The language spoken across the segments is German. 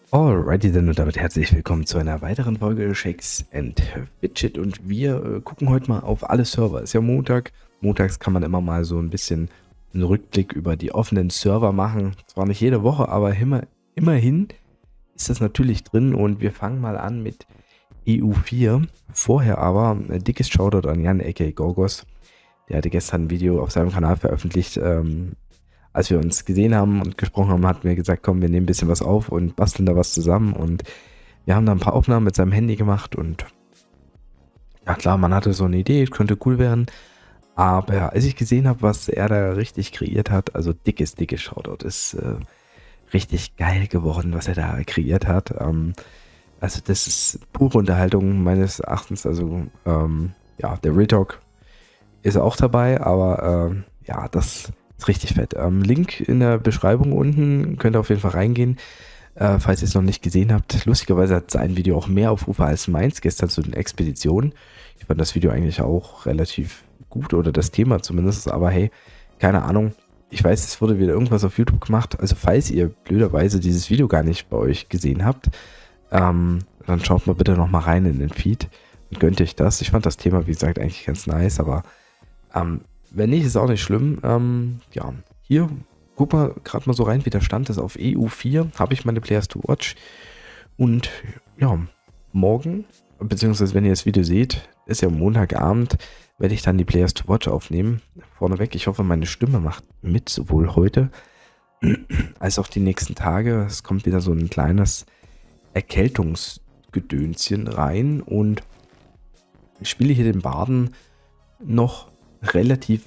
Alrighty dann und damit herzlich willkommen zu einer weiteren Folge Shakes and Fidget und wir gucken heute mal auf alle Server. Ist ja Montag. Montags kann man immer mal so ein bisschen einen Rückblick über die offenen Server machen. Zwar nicht jede Woche, aber immerhin ist das natürlich drin und wir fangen mal an mit EU4. Vorher aber ein dickes Shoutout an Jan aka Gorgos. Der hatte gestern ein Video auf seinem Kanal veröffentlicht, als wir uns gesehen haben und gesprochen haben, hatten wir gesagt, komm, wir nehmen ein bisschen was auf und basteln da was zusammen. Und wir haben da ein paar Aufnahmen mit seinem Handy gemacht. Und ja klar, man hatte so eine Idee, könnte cool werden. Aber als ich gesehen habe, was er da richtig kreiert hat, also dickes Shoutout, ist richtig geil geworden, was er da kreiert hat. Also das ist pure Unterhaltung meines Erachtens. Also ja, der Real Talk ist auch dabei, aber ja, das ist richtig fett. Link in der Beschreibung unten, könnt ihr auf jeden Fall reingehen, falls ihr es noch nicht gesehen habt. Lustigerweise hat sein Video auch mehr Aufrufe als meins gestern zu den Expeditionen. Ich fand das Video eigentlich auch relativ gut, oder das Thema zumindest, aber hey, keine Ahnung. Ich weiß, es wurde wieder irgendwas auf YouTube gemacht, also falls ihr blöderweise dieses Video gar nicht bei euch gesehen habt, dann schaut mal bitte nochmal rein in den Feed und gönnt euch das. Ich fand das Thema, wie gesagt, eigentlich ganz nice, aber wenn nicht, ist auch nicht schlimm. Ja, hier, guck mal gerade mal so rein, wie der Stand ist. Auf EU4 habe ich meine Players to Watch. Und ja, morgen, beziehungsweise wenn ihr das Video seht, ist ja Montagabend, werde ich dann die Players to Watch aufnehmen. Vorneweg, ich hoffe, meine Stimme macht mit, sowohl heute als auch die nächsten Tage. Es kommt wieder so ein kleines Erkältungsgedönschen rein und ich spiele hier den Barden noch relativ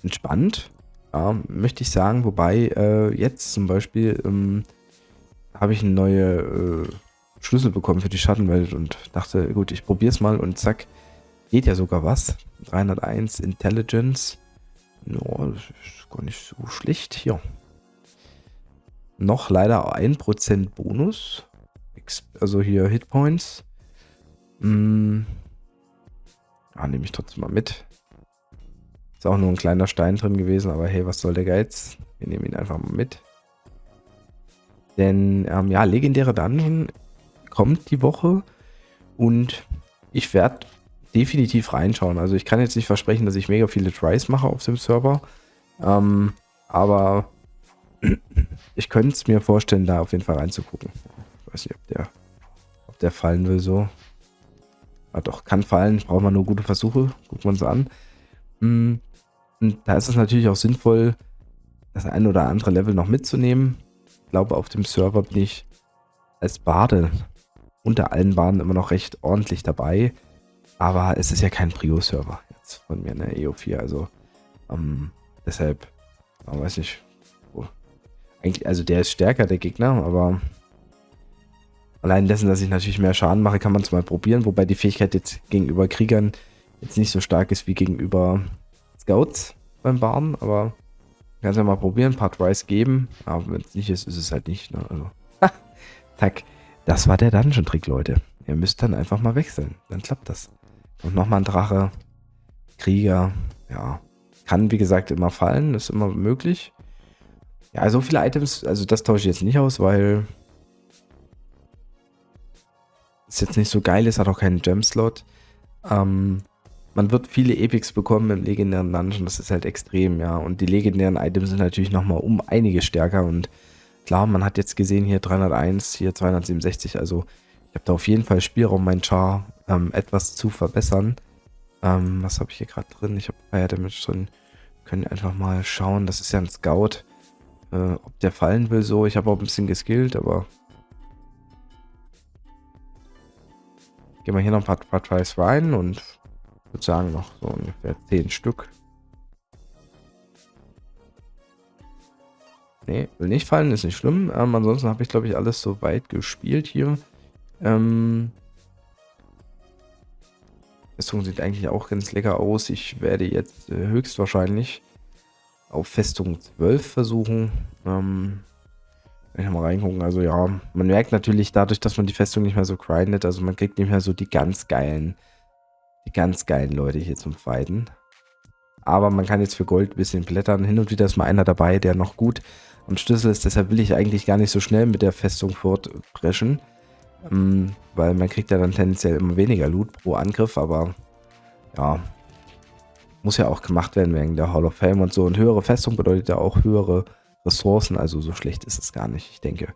entspannt, ja, möchte ich sagen, wobei jetzt zum Beispiel habe ich eine neue Schlüssel bekommen für die Schattenwelt und dachte, gut, ich probiere es mal und zack, geht ja sogar was. 301 Intelligence, no, das ist gar nicht so schlecht hier. Noch leider 1% Bonus, also hier Hitpoints. Ja, nehme ich trotzdem mal mit. Ist auch nur ein kleiner Stein drin gewesen, aber hey, was soll der Geiz? Wir nehmen ihn einfach mal mit. Denn, ja, legendäre Dungeon kommt die Woche und ich werde definitiv reinschauen. Also ich kann jetzt nicht versprechen, dass ich mega viele Tries mache auf dem Server, aber ich könnte es mir vorstellen, da auf jeden Fall reinzugucken. Ich weiß nicht, ob der fallen will so. Ah, doch, kann fallen, braucht man nur gute Versuche, gucken wir uns an. Und da ist es natürlich auch sinnvoll, das ein oder andere Level noch mitzunehmen. Ich glaube, auf dem Server bin ich als Bade unter allen Baden immer noch recht ordentlich dabei. Aber es ist ja kein Prio-Server jetzt von mir, ne, EO4. Also deshalb, weiß ich, eigentlich, also der ist stärker, der Gegner, aber allein dessen, dass ich natürlich mehr Schaden mache, kann man es mal probieren. Wobei die Fähigkeit jetzt gegenüber Kriegern jetzt nicht so stark ist wie gegenüber Scouts beim Barden, aber kannst ja mal probieren, ein paar Tries geben. Aber wenn es nicht ist, ist es halt nicht. Ne? Also, zack. Das war der Dungeon-Trick, Leute. Ihr müsst dann einfach mal wechseln. Dann klappt das. Und nochmal ein Drache. Krieger. Ja. Kann, wie gesagt, immer fallen. Ist immer möglich. Ja, so viele Items. Also das tausche ich jetzt nicht aus, weil es jetzt nicht so geil ist. Hat auch keinen Gem-Slot. Man wird viele Epics bekommen im legendären Dungeon, das ist halt extrem, ja. Und die legendären Items sind natürlich nochmal um einiges stärker. Und klar, man hat jetzt gesehen, hier 301, hier 267. Also ich habe da auf jeden Fall Spielraum, mein Char etwas zu verbessern. Was habe ich hier gerade drin? Ich habe Fire Damage drin. Können einfach mal schauen. Das ist ja ein Scout. Ob der fallen will so. Ich habe auch ein bisschen geskillt, aber gehen wir hier noch ein paar Tries rein und ich würde sagen noch so ungefähr 10 Stück. Ne, will nicht fallen, ist nicht schlimm. Ansonsten habe ich, glaube ich, alles so weit gespielt hier. Festung sieht eigentlich auch ganz lecker aus. Ich werde jetzt höchstwahrscheinlich auf Festung 12 versuchen. Kann ich mal reingucken. Also ja, man merkt natürlich dadurch, dass man die Festung nicht mehr so grindet. Also man kriegt nicht mehr so die ganz geilen Leute hier zum Fighten. aber man kann jetzt für Gold ein bisschen blättern. Hin und wieder ist mal einer dabei, der noch gut am Schlüssel ist. Deshalb will ich eigentlich gar nicht so schnell mit der Festung fortpreschen. Weil man kriegt ja dann tendenziell immer weniger Loot pro Angriff, aber ja, muss ja auch gemacht werden wegen der Hall of Fame und so. Und höhere Festung bedeutet ja auch höhere Ressourcen, also so schlecht ist es gar nicht, ich denke.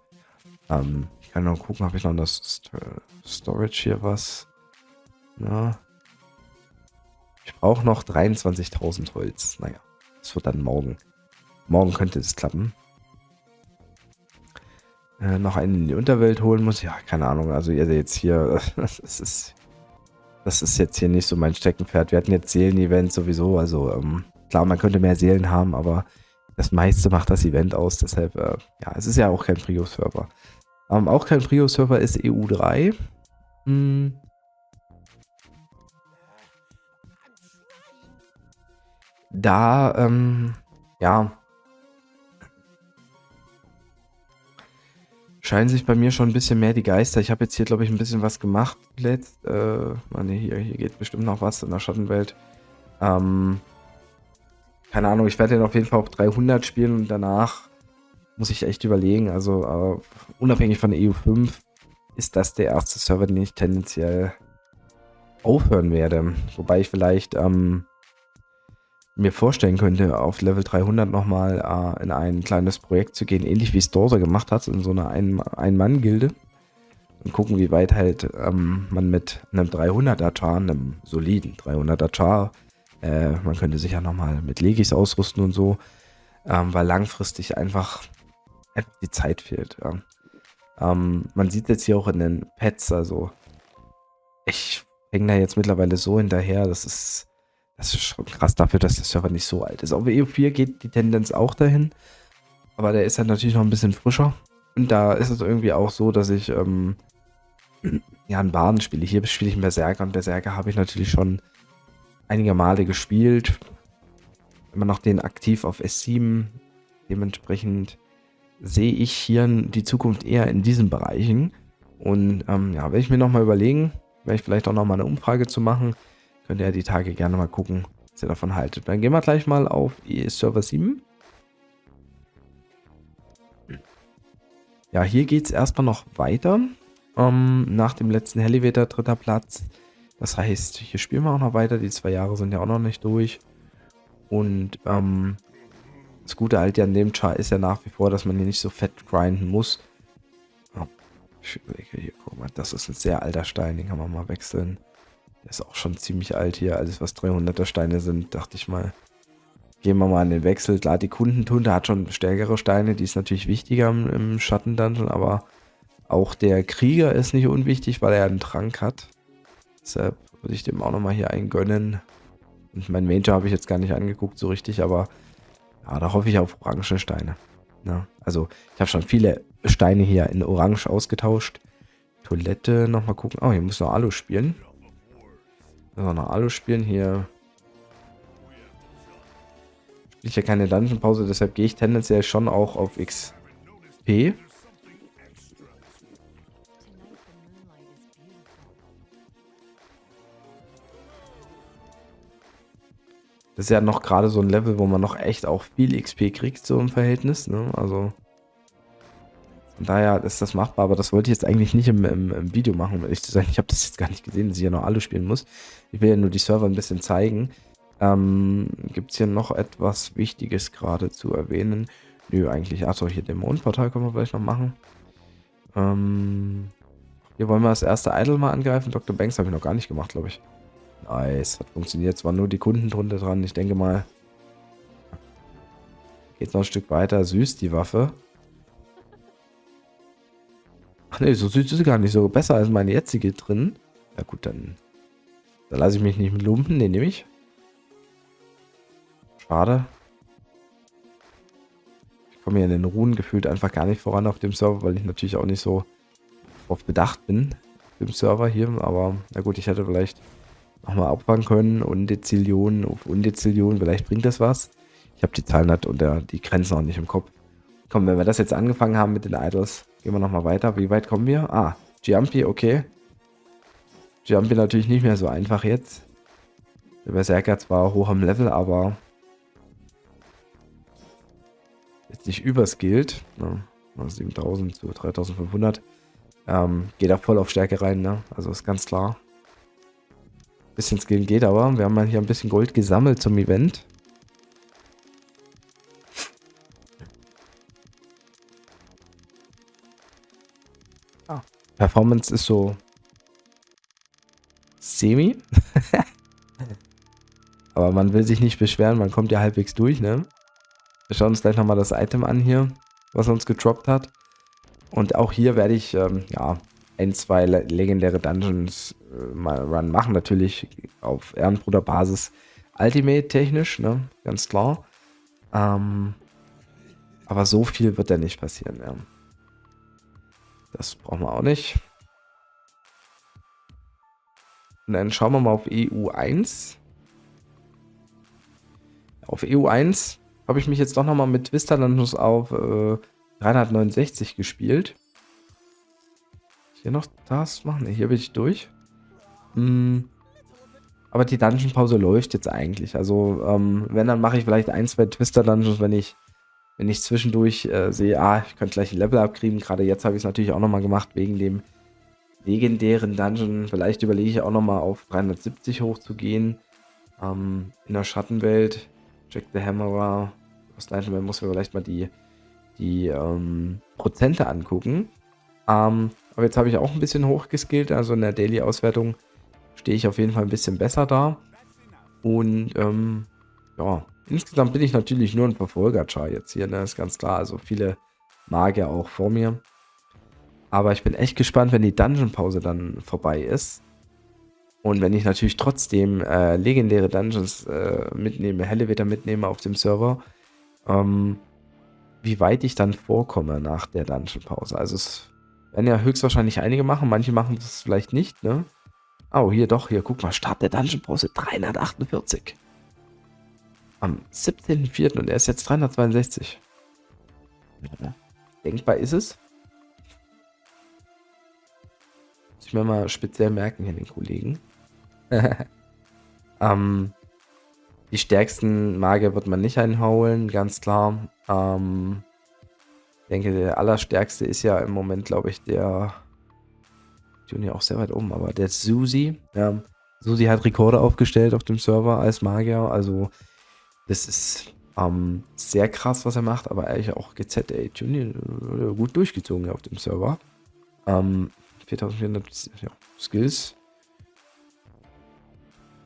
Ich kann noch gucken, habe ich noch das Storage hier was? Ja. Ich brauche noch 23.000 Holz. Naja, das wird dann morgen. Morgen könnte es klappen. Noch einen in die Unterwelt holen muss. Ja, keine Ahnung. Also ihr seht jetzt hier, das ist jetzt hier nicht so mein Steckenpferd. Wir hatten jetzt Seelen-Events sowieso. Also klar, man könnte mehr Seelen haben, aber das meiste macht das Event aus. Deshalb, ja, es ist ja auch kein Prio-Server. Auch kein Prio-Server ist EU3. Da, ja, scheinen sich bei mir schon ein bisschen mehr die Geister. Ich habe jetzt hier, glaube ich, ein bisschen was gemacht letzt. Ne, hier geht bestimmt noch was in der Schattenwelt. Keine Ahnung, ich werde den auf jeden Fall auf 300 spielen und danach muss ich echt überlegen. Also unabhängig von der EU5 ist das der erste Server, den ich tendenziell aufhören werde. Wobei ich vielleicht mir vorstellen könnte, auf Level 300 nochmal in ein kleines Projekt zu gehen, ähnlich wie es Dorsa gemacht hat, in so einer Ein-Mann-Gilde. Und gucken, wie weit halt man mit einem 300er Char, einem soliden 300er Char, man könnte sich ja nochmal mit Legis ausrüsten und so, weil langfristig einfach die Zeit fehlt. Ja. Man sieht jetzt hier auch in den Pets, also ich hänge da jetzt mittlerweile so hinterher, das ist schon krass dafür, dass der Server nicht so alt ist. Auf EU4 geht die Tendenz auch dahin, aber der ist halt natürlich noch ein bisschen frischer. Und da ist es irgendwie auch so, dass ich ja einen Baden spiele. Hier spiele ich einen Berserker und Berserker habe ich natürlich schon einige Male gespielt. Immer noch den aktiv auf S7. Dementsprechend sehe ich hier die Zukunft eher in diesen Bereichen. Und ja, werde ich mir nochmal überlegen, werde ich vielleicht auch nochmal eine Umfrage zu machen. Könnt ihr die Tage gerne mal gucken, was ihr davon haltet. Dann gehen wir gleich mal auf Server 7. Ja, hier geht es erstmal noch weiter. Nach dem letzten Elevator 3. Platz. Das heißt, hier spielen wir auch noch weiter. Die 2 Jahre sind ja auch noch nicht durch. Und das Gute halt an dem Char ist ja nach wie vor, dass man hier nicht so fett grinden muss. Oh, ich überlege hier, guck mal, das ist ein sehr alter Stein, den kann man mal wechseln. Der ist auch schon ziemlich alt hier. Alles, was 300er Steine sind, dachte ich mal. Gehen wir mal an den Wechsel. Klar, die Kundentunte hat schon stärkere Steine. Die ist natürlich wichtiger im Schatten-Dungeon. Aber auch der Krieger ist nicht unwichtig, weil er einen Trank hat. Deshalb würde ich dem auch nochmal hier einen gönnen. Und mein Major habe ich jetzt gar nicht angeguckt so richtig. Aber ja, da hoffe ich auf orange Steine. Ja, also ich habe schon viele Steine hier in orange ausgetauscht. Toilette, nochmal gucken. Oh, hier muss noch Alu spielen. Noch Alu spielen hier. Spiele ich ja keine Dungeon-Pause, deshalb gehe ich tendenziell schon auch auf XP. Das ist ja noch gerade so ein Level, wo man noch echt auch viel XP kriegt, so im Verhältnis, ne? Also von daher ist das machbar, aber das wollte ich jetzt eigentlich nicht im Video machen, um ehrlich zu sein. Ich habe das jetzt gar nicht gesehen, dass ich ja noch alle spielen muss. Ich will ja nur die Server ein bisschen zeigen. Gibt es hier noch etwas Wichtiges gerade zu erwähnen? Nö, eigentlich. Achso, hier Dämonenportal können wir vielleicht noch machen. Hier wollen wir das erste Idol mal angreifen. Dr. Banks habe ich noch gar nicht gemacht, glaube ich. Nice, hat funktioniert. Zwar nur die Kunden drunter dran. Ich denke mal, geht noch ein Stück weiter. Süß, die Waffe. Ach ne, so süß ist sie gar nicht. So besser als meine jetzige drin. Ja gut, dann lasse ich mich nicht mit lumpen. Den nehme ich. Schade. Ich komme hier in den Runen gefühlt einfach gar nicht voran auf dem Server, weil ich natürlich auch nicht so auf Bedacht bin. Auf dem Server hier. Aber na gut, ich hätte vielleicht nochmal abfangen können. Undezillion auf Undezillion. Vielleicht bringt das was. Ich habe die Zahlen halt und die Grenzen noch nicht im Kopf. Komm, wenn wir das jetzt angefangen haben mit den Idols, gehen wir nochmal weiter. Wie weit kommen wir? Ah, Giampi, okay. Giampi natürlich nicht mehr so einfach jetzt. Der Berserker zwar hoch am Level, aber jetzt nicht überskillt, ne? 7000 zu 3500. Geht auch voll auf Stärke rein, ne? Also ist ganz klar. Bisschen Skillen geht aber. Wir haben mal hier ein bisschen Gold gesammelt zum Event. Ah. Performance ist so semi. Aber man will sich nicht beschweren, man kommt ja halbwegs durch, ne? Wir schauen uns gleich nochmal das Item an hier, was er uns gedroppt hat. Und auch hier werde ich, ja, ein, zwei legendäre Dungeons mal Run machen. Natürlich auf Ehrenbruder-Basis Ultimate-technisch, ne? Ganz klar. Aber so viel wird da nicht passieren, ja. Das brauchen wir auch nicht. Und dann schauen wir mal auf EU1. Auf EU1 habe ich mich jetzt doch nochmal mit Twister Dungeons auf 369 gespielt. Hier noch das machen? Ne, hier bin ich durch. Aber die Dungeon-Pause läuft jetzt eigentlich. Also, wenn, dann mache ich vielleicht ein, zwei Twister-Dungeons, wenn ich zwischendurch sehe, ich könnte gleich ein Level abkriegen. Gerade jetzt habe ich es natürlich auch nochmal gemacht, wegen dem legendären Dungeon. Vielleicht überlege ich auch nochmal auf 370 hochzugehen. In der Schattenwelt. Jack the Hammerer. Man muss mir vielleicht mal die Prozente angucken. Aber jetzt habe ich auch ein bisschen hochgeskillt. Also in der Daily-Auswertung stehe ich auf jeden Fall ein bisschen besser da. Und ja, insgesamt bin ich natürlich nur ein Verfolger-Char jetzt hier, ne? Ist ganz klar. Also viele Magier auch vor mir. Aber ich bin echt gespannt, wenn die Dungeon-Pause dann vorbei ist. Und wenn ich natürlich trotzdem legendäre Dungeons mitnehme, Elevator mitnehme auf dem Server, wie weit ich dann vorkomme nach der Dungeon-Pause. Also es werden ja höchstwahrscheinlich einige machen, manche machen das vielleicht nicht, ne? Oh, hier doch, hier, guck mal, Start der Dungeon-Pause 348. Am 17.04. und er ist jetzt 362. Ja, denkbar ist es. Muss ich mir mal speziell merken hier, den Kollegen. Die stärksten Magier wird man nicht einholen, ganz klar. Ich denke, der allerstärkste ist ja im Moment, glaube ich, der Junior auch sehr weit oben, aber der Susi. Ja, Susi hat Rekorde aufgestellt auf dem Server als Magier, also das ist sehr krass, was er macht, aber eigentlich auch GZ, Junior gut durchgezogen auf dem Server. 4400 ja, Skills.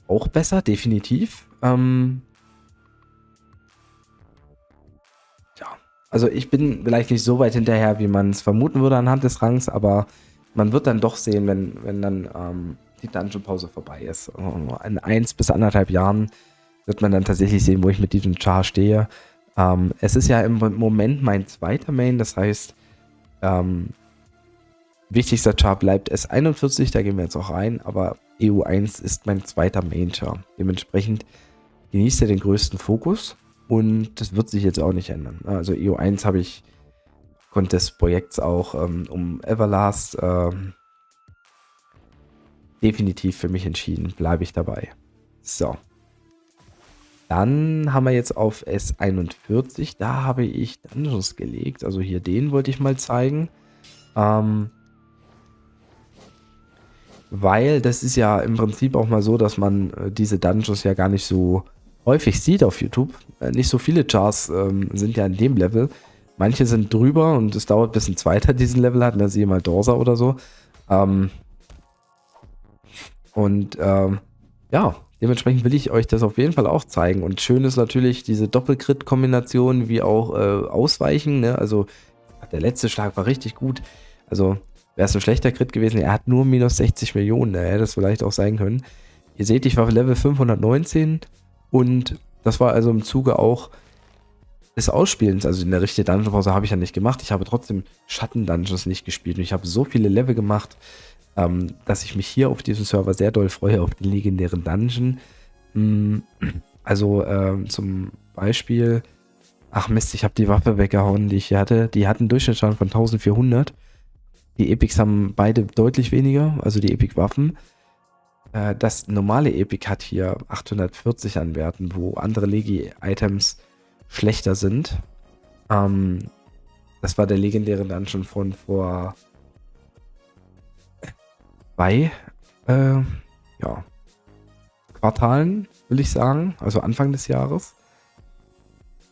Auch besser, definitiv. Ja, also ich bin vielleicht nicht so weit hinterher, wie man es vermuten würde anhand des Rangs, aber man wird dann doch sehen, wenn dann die Dungeon-Pause vorbei ist. In 1 bis 1,5 Jahren wird man dann tatsächlich sehen, wo ich mit diesem Char stehe. Es ist ja im Moment mein zweiter Main, das heißt, wichtigster Char bleibt S41, da gehen wir jetzt auch rein, aber EU1 ist mein zweiter Main-Char. Dementsprechend genießt er den größten Fokus und das wird sich jetzt auch nicht ändern. Also EU1 habe ich aufgrund des Projekts auch um Everlast definitiv für mich entschieden, bleibe ich dabei. So. Dann haben wir jetzt auf S41, da habe ich Dungeons gelegt, also hier den wollte ich mal zeigen. Weil das ist ja im Prinzip auch mal so, dass man diese Dungeons ja gar nicht so häufig sieht auf YouTube. Nicht so viele Chars sind ja in dem Level. Manche sind drüber und es dauert bis ein zweiter diesen Level hat. Da sehe ich mal Dorsa oder so. Ja, dementsprechend will ich euch das auf jeden Fall auch zeigen. Und schön ist natürlich diese Doppelcrit-Kombination wie auch Ausweichen. Ne? Also der letzte Schlag war richtig gut. Also wäre es ein schlechter Crit gewesen. Er hat nur minus 60 Millionen. Er hätte es vielleicht auch sein können. Ihr seht, ich war Level 519 und das war also im Zuge auch des Ausspielens. Also in der richtigen Dungeon-Pause habe ich ja nicht gemacht. Ich habe trotzdem Schatten-Dungeons nicht gespielt. Und ich habe so viele Level gemacht, dass ich mich hier auf diesem Server sehr doll freue auf den legendären Dungeon. Also zum Beispiel, ach Mist, ich habe die Waffe weggehauen, die ich hier hatte. Die hatten einen Durchschnittsstand von 1400. Die Epics haben beide deutlich weniger, also die Epic-Waffen. Das normale Epic hat hier 840 an Werten, wo andere Legi-Items schlechter sind. Das war der legendäre Dungeon von vor 2 ja, Quartalen, will ich sagen. Also Anfang des Jahres.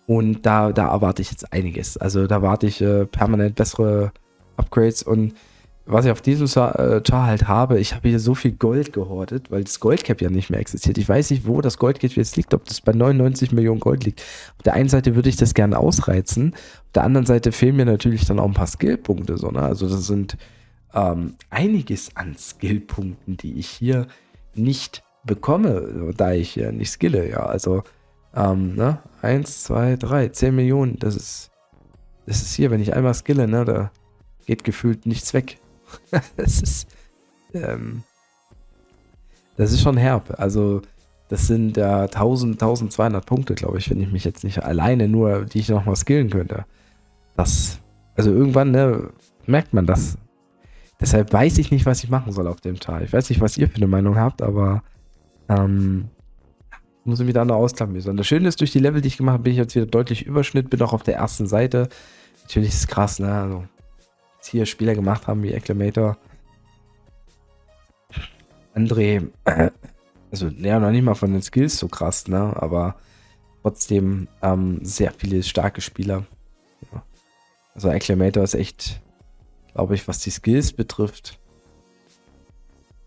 Und da erwarte ich jetzt einiges. Also da erwarte ich permanent bessere Upgrades. Und was ich auf diesem Char halt habe, ich habe hier so viel Gold gehortet, weil das Goldcap ja nicht mehr existiert. Ich weiß nicht, wo das Goldcap jetzt liegt, ob das bei 99 Millionen Gold liegt. Auf der einen Seite würde ich das gerne ausreizen, auf der anderen Seite fehlen mir natürlich dann auch ein paar Skillpunkte. So, ne? Also das sind einiges an Skillpunkten, die ich hier nicht bekomme, da ich nicht skille. Ja, also 1, 2, 3, 10 Millionen, das ist hier, wenn ich einmal skille, ne, da geht gefühlt nichts weg. Das ist schon herb. Also das sind 1200 Punkte, glaube ich, wenn ich mich jetzt nicht alleine nur, die ich nochmal skillen könnte. Also irgendwann, ne, merkt man das. Deshalb weiß ich nicht, was ich machen soll auf dem Chart. Ich weiß nicht, was ihr für eine Meinung habt, aber muss ich wieder noch ausklappen. Und das Schöne ist, durch die Level, die ich gemacht habe, bin ich jetzt wieder deutlich Überschnitt, bin auch auf der ersten Seite. Natürlich ist es krass, ne? Also, jetzt hier Spieler gemacht haben wie Acclamator, André, also ja, noch nicht mal von den Skills so krass, ne? Aber trotzdem sehr viele starke Spieler. Ja. Also Acclamator ist echt, glaube ich, was die Skills betrifft.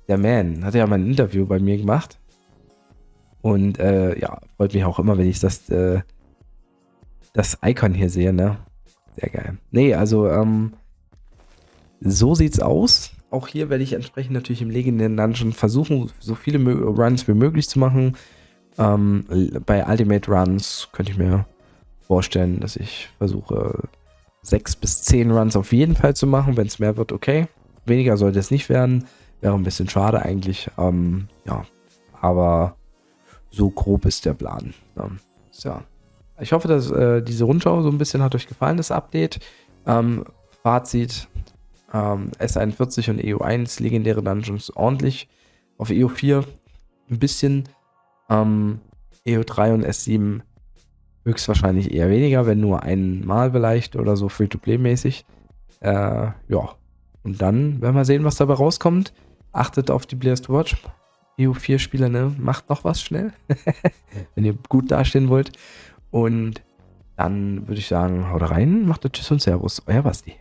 Der Man hat ja mal ein Interview bei mir gemacht. Und ja, freut mich auch immer, wenn ich das Icon hier sehe, ne? Sehr geil. Nee, also so sieht's aus. Auch hier werde ich entsprechend natürlich im legendären Dungeon versuchen, so viele Runs wie möglich zu machen. Bei Ultimate Runs könnte ich mir vorstellen, dass ich versuche 6 bis 10 Runs auf jeden Fall zu machen. Wenn es mehr wird, okay. Weniger sollte es nicht werden. Wäre ein bisschen schade eigentlich. Ja, aber so grob ist der Plan. Ja. Ich hoffe, dass diese Rundschau so ein bisschen hat euch gefallen, das Update. Fazit: S41 und EU1 legendäre Dungeons ordentlich. Auf EU4 ein bisschen. EU3 und S7 höchstwahrscheinlich eher weniger, wenn nur einmal vielleicht oder so Free-to-Play-mäßig. Ja. Und dann werden wir sehen, was dabei rauskommt. Achtet auf die Players to Watch. EU4-Spieler, ne? Macht noch was schnell, wenn ihr gut dastehen wollt. Und dann würde ich sagen, haut rein, macht Tschüss und Servus, euer Basti.